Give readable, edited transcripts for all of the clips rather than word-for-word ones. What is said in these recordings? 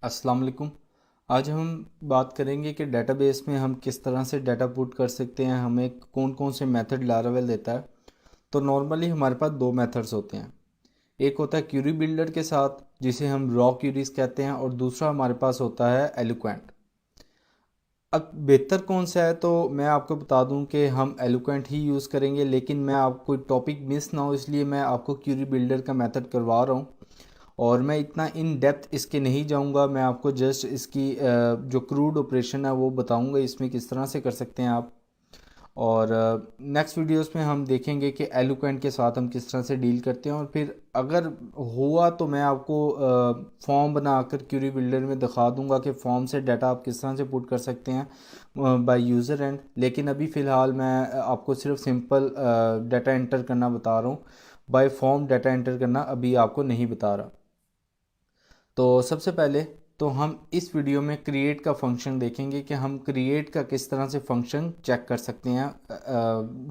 अस्सलाम वालेकुम। आज हम बात करेंगे कि डेटाबेस में हम किस तरह से डाटा पुट कर सकते हैं, हमें कौन कौन से मेथड लारावेल देता है। तो नॉर्मली हमारे पास दो मेथड्स होते हैं। एक होता है क्यूरी बिल्डर के साथ, जिसे हम रॉ क्यूरीज कहते हैं, और दूसरा हमारे पास होता है एलोक्वेंट। अब बेहतर कौन सा है, तो मैं आपको बता दूं कि हम एलोक्वेंट ही यूज़ करेंगे, लेकिन मैं आपको टॉपिक मिस ना हो इसलिए मैं आपको क्यूरी बिल्डर का मेथड करवा रहा हूँ। और मैं इतना इन डेप्थ इसके नहीं जाऊंगा, मैं आपको जस्ट इसकी जो क्रूड ऑपरेशन है वो बताऊंगा, इसमें किस तरह से कर सकते हैं आप। और नेक्स्ट वीडियोस में हम देखेंगे कि एलोक्वेंट के साथ हम किस तरह से डील करते हैं, और फिर अगर हुआ तो मैं आपको फॉर्म बनाकर क्यूरी बिल्डर में दिखा दूंगा कि फॉर्म से डाटा आप किस तरह से पुट कर सकते हैं बाय यूज़र एंड। लेकिन अभी फ़िलहाल मैं आपको सिर्फ सिंपल डाटा एंटर करना बता रहा हूँ, बाय फॉर्म डाटा एंटर करना अभी आपको नहीं बता रहा। तो सबसे पहले तो हम इस वीडियो में क्रिएट का फंक्शन देखेंगे कि हम क्रिएट का किस तरह से फंक्शन चेक कर सकते हैं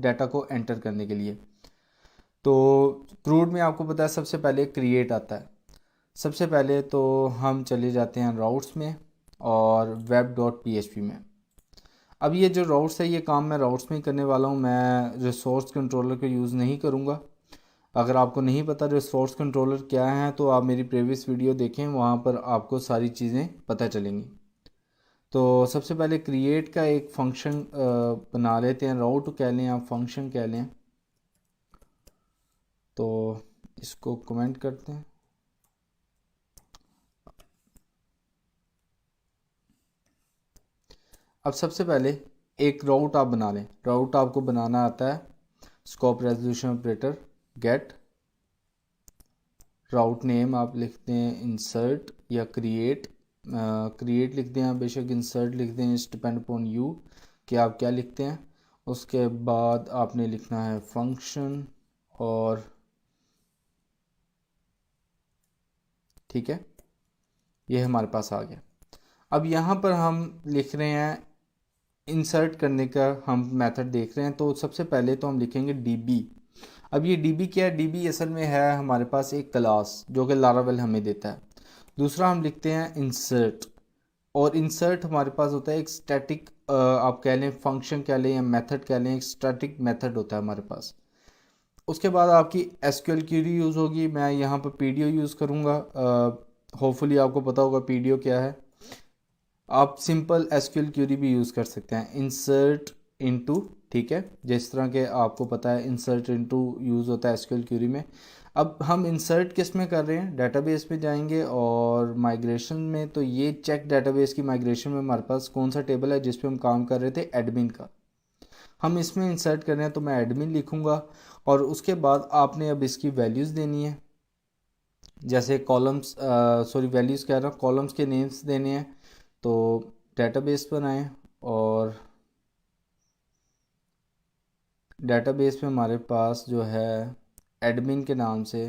डाटा को एंटर करने के लिए। तो क्रूड में आपको पता है सबसे पहले क्रिएट आता है। सबसे पहले तो हम चले जाते हैं राउट्स में और web dot P H P में। अब ये जो राउट्स है, ये काम मैं राउट्स में ही करने वाला हूँ, मैं रिसोर्स कंट्रोलर को यूज़ नहीं करूँगा। अगर आपको नहीं पता रिसोर्स कंट्रोलर क्या है तो आप मेरी प्रीवियस वीडियो देखें, वहाँ पर आपको सारी चीज़ें पता चलेंगी। तो सबसे पहले क्रिएट का एक फंक्शन बना लेते हैं, राउट कह लें आप, फंक्शन कह लें। तो इसको कमेंट करते हैं। अब सबसे पहले एक राउट आप बना लें। राउट आपको बनाना आता है, स्कोप रेजोल्यूशन ऑपरेटर गेट राउट नेम आप लिखते हैं इंसर्ट या क्रिएट। क्रिएट लिखते हैं आप, बेशक इंसर्ट लिखते हैं, इट्स डिपेंड अपॉन यू कि आप क्या लिखते हैं। उसके बाद आपने लिखना है फंक्शन, और ठीक है, ये हमारे पास आ गया। अब यहाँ पर हम लिख रहे हैं इंसर्ट करने का, हम मेथड देख रहे हैं। तो सबसे पहले तो हम लिखेंगे डीबी। अब ये डीबी क्या है? डीबी असल में है हमारे पास एक क्लास जो कि लारावेल हमें देता है। दूसरा हम लिखते हैं इंसर्ट, और इंसर्ट हमारे पास होता है एक स्टैटिक, आप कह लें फंक्शन कह लें या मेथड कह लें, एक स्टैटिक मेथड होता है हमारे पास। उसके बाद आपकी एसक्यूएल क्यूरी यूज़ होगी, मैं यहाँ पर पीडीओ यूज़ करूँगा। होपफुली आपको पता होगा पीडीओ क्या है। आप सिंपल एसक्यूएल क्यूरी भी यूज़ कर सकते हैं, इंसर्ट इनटू, ठीक है, जिस तरह के आपको पता है इंसर्ट इनटू यूज़ होता है एसक्यूएल क्यूरी में। अब हम इंसर्ट किस में कर रहे हैं? डेटाबेस में जाएंगे और माइग्रेशन में। तो ये चेक डेटाबेस की माइग्रेशन में हमारे पास कौन सा टेबल है जिस पे हम काम कर रहे थे, एडमिन का। हम इसमें इंसर्ट कर रहे हैं तो मैं एडमिन लिखूंगा, और उसके बाद आपने अब इसकी वैल्यूज़ देनी है, जैसे कॉलम्स, सॉरी वैल्यूज़ कह रहा हूँ, कॉलम्स के नेम्स देने हैं। तो डेटाबेस बनाएं, और डेटाबेस में हमारे पास जो है एडमिन के नाम से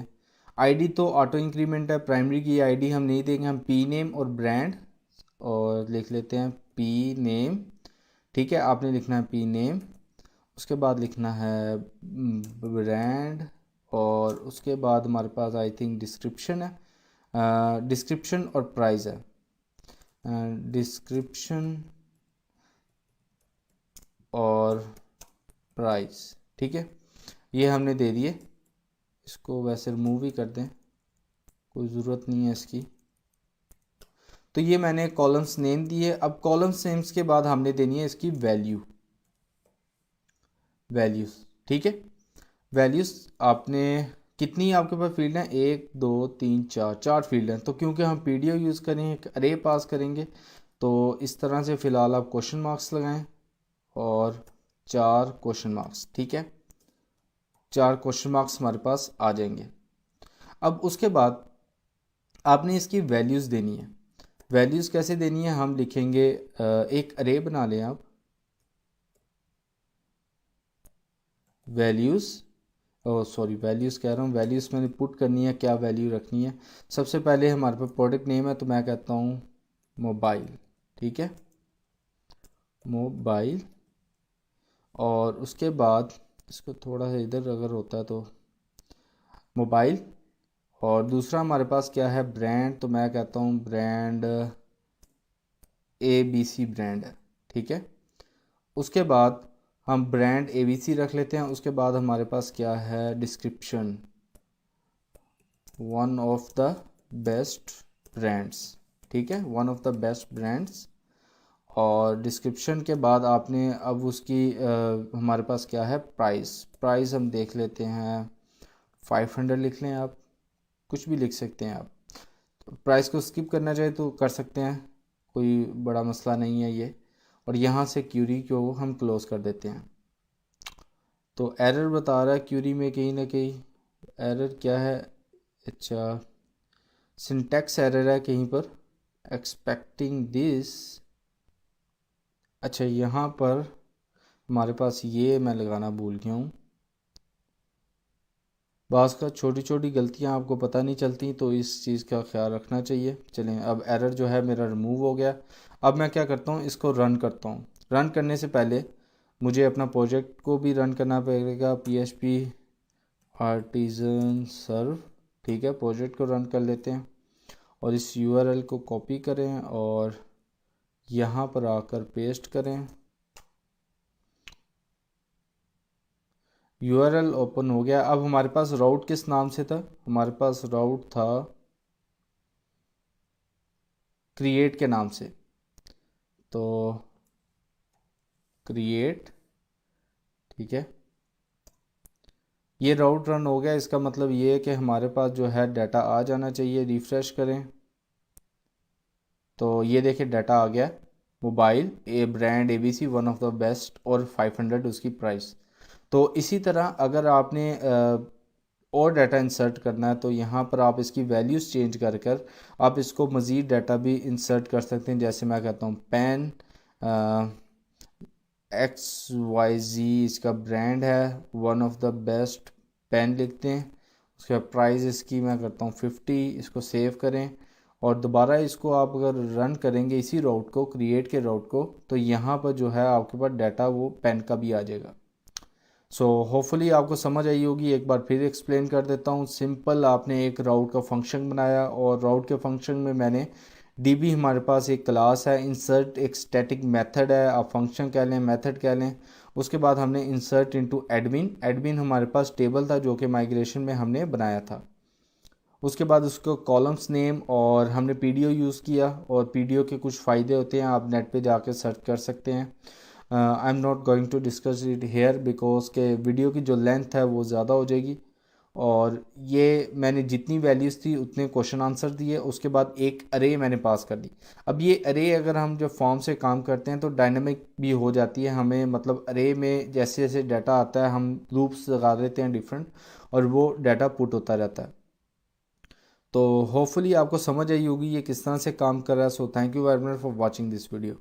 आईडी तो ऑटो इंक्रीमेंट है, प्राइमरी की आईडी हम नहीं देंगे, हम पी नेम और ब्रांड और लिख लेते हैं पी नेम। ठीक है, आपने लिखना है पी नेम, उसके बाद लिखना है ब्रांड, और उसके बाद हमारे पास आई थिंक डिस्क्रिप्शन है, डिस्क्रिप्शन और प्राइस है, डिस्क्रिप्शन और प्राइस। ठीक है, ये हमने दे दिए। इसको वैसे रिमूव ही कर दें, कोई ज़रूरत नहीं है इसकी। तो ये मैंने कॉलम्स नेम दिए। अब कॉलम्स नेम्स के बाद हमने देनी है इसकी वैल्यूज़। ठीक है, वैल्यूज़ आपने कितनी, आपके पास फील्ड हैं, 1 2 3 4, 4 फील्ड हैं। तो क्योंकि हम पीडीओ यूज़ करेंगे, एक अरे पास करेंगे, तो इस तरह से फ़िलहाल आप क्वेश्चन मार्क्स लगाएं और 4 क्वेश्चन मार्क्स। ठीक है, 4 क्वेश्चन मार्क्स हमारे पास आ जाएंगे। अब उसके बाद आपने इसकी वैल्यूज़ देनी है। वैल्यूज़ कैसे देनी है? हम लिखेंगे, एक अरे बना लें आप, वैल्यूज़, ओ सॉरी वैल्यूज़ कह रहा हूँ, वैल्यूज़ मैंने पुट करनी है, क्या वैल्यू रखनी है। सबसे पहले हमारे पास प्रोडक्ट नेम है, तो मैं कहता हूँ मोबाइल। ठीक है, मोबाइल, और उसके बाद इसको थोड़ा सा इधर अगर होता है तो मोबाइल, और दूसरा हमारे पास क्या है, ब्रांड, तो मैं कहता हूँ ब्रांड ABC ब्रांड है, ठीक है। उसके बाद हम ब्रांड ABC रख लेते हैं। उसके बाद हमारे पास क्या है, description, one of the best brands, ठीक है, one of the best brands. और डिस्क्रिप्शन के बाद आपने अब उसकी हमारे पास क्या है, प्राइस, प्राइस हम देख लेते हैं 500 लिख लें, आप कुछ भी लिख सकते हैं आप। तो प्राइस को स्किप करना चाहे तो कर सकते हैं, कोई बड़ा मसला नहीं है ये। और यहाँ से क्यूरी को हम क्लोज़ कर देते हैं। तो एरर बता रहा है क्यूरी में कहीं ना कहीं, एरर क्या है, अच्छा सिंटैक्स एरर है कहीं पर, एक्सपेक्टिंग दिस। अच्छा यहाँ पर हमारे पास ये मैं लगाना भूल गया हूँ। बाज़ का छोटी छोटी गलतियाँ आपको पता नहीं चलती, तो इस चीज़ का ख्याल रखना चाहिए। चलें, अब एरर जो है मेरा रिमूव हो गया। अब मैं क्या करता हूँ, इसको रन करता हूँ। रन करने से पहले मुझे अपना प्रोजेक्ट को भी रन करना पड़ेगा, PHP आर्टिजन सर्व, ठीक है। प्रोजेक्ट को रन कर लेते हैं और इस URL को कॉपी करें और यहाँ पर आकर पेस्ट करें। URL ओपन हो गया। अब हमारे पास राउट किस नाम से था, हमारे पास राउट था क्रिएट के नाम से, तो क्रिएट, ठीक है। ये राउट रन हो गया। इसका मतलब ये है कि हमारे पास जो है डाटा आ जाना चाहिए। रिफ़्रेश करें तो ये देखिए डाटा आ गया, mobile A brand ABC one of the best, और 500 उसकी प्राइस। तो इसी तरह अगर आपने और डाटा इंसर्ट करना है तो यहाँ पर आप इसकी वैल्यूज़ चेंज कर कर आप इसको मज़ीद डाटा भी इंसर्ट कर सकते हैं। जैसे मैं कहता हूँ पेन XYZ इसका ब्रांड है, one of the best pen लिखते हैं। उसका प्राइस इसकी मैं करता हूँ 50, इसको सेव करें और दोबारा इसको आप अगर रन करेंगे इसी राउट को, क्रिएट के राउट को, तो यहाँ पर जो है आपके पास डाटा वो पेन का भी आ जाएगा। सो होपफुली आपको समझ आई होगी। एक बार फिर एक्सप्लेन कर देता हूँ। सिंपल, आपने एक राउट का फंक्शन बनाया और राउट के फंक्शन में मैंने DB, हमारे पास एक क्लास है, इंसर्ट एक स्टैटिक मेथड है, आप फंक्शन कह लें मेथड कह लें। उसके बाद हमने इंसर्ट इनटू एडमिन, एडमिन हमारे पास टेबल था जो कि माइग्रेशन में हमने बनाया था। उसके बाद उसको कॉलम्स नेम और हमने PDO यूज़ किया, और PDO के कुछ फ़ायदे होते हैं, आप नेट पे जाके सर्च कर सकते हैं। I am not going to discuss it here because के वीडियो की जो लेंथ है वो ज़्यादा हो जाएगी। और ये मैंने जितनी वैल्यूज़ थी उतने क्वेश्चन आंसर दिए। उसके बाद एक अरे मैंने पास कर दी। अब ये अरे अगर हम जब फॉर्म से काम करते हैं तो डायनामिक भी हो जाती है हमें, मतलब अरे में जैसे जैसे डाटा आता है हम लूप्स लगा देते हैं डिफरेंट, और वो डाटा पुट होता रहता है। तो होपफुली आपको समझ आई होगी ये किस तरह से काम कर रहा है। So thank you very much for watching this video.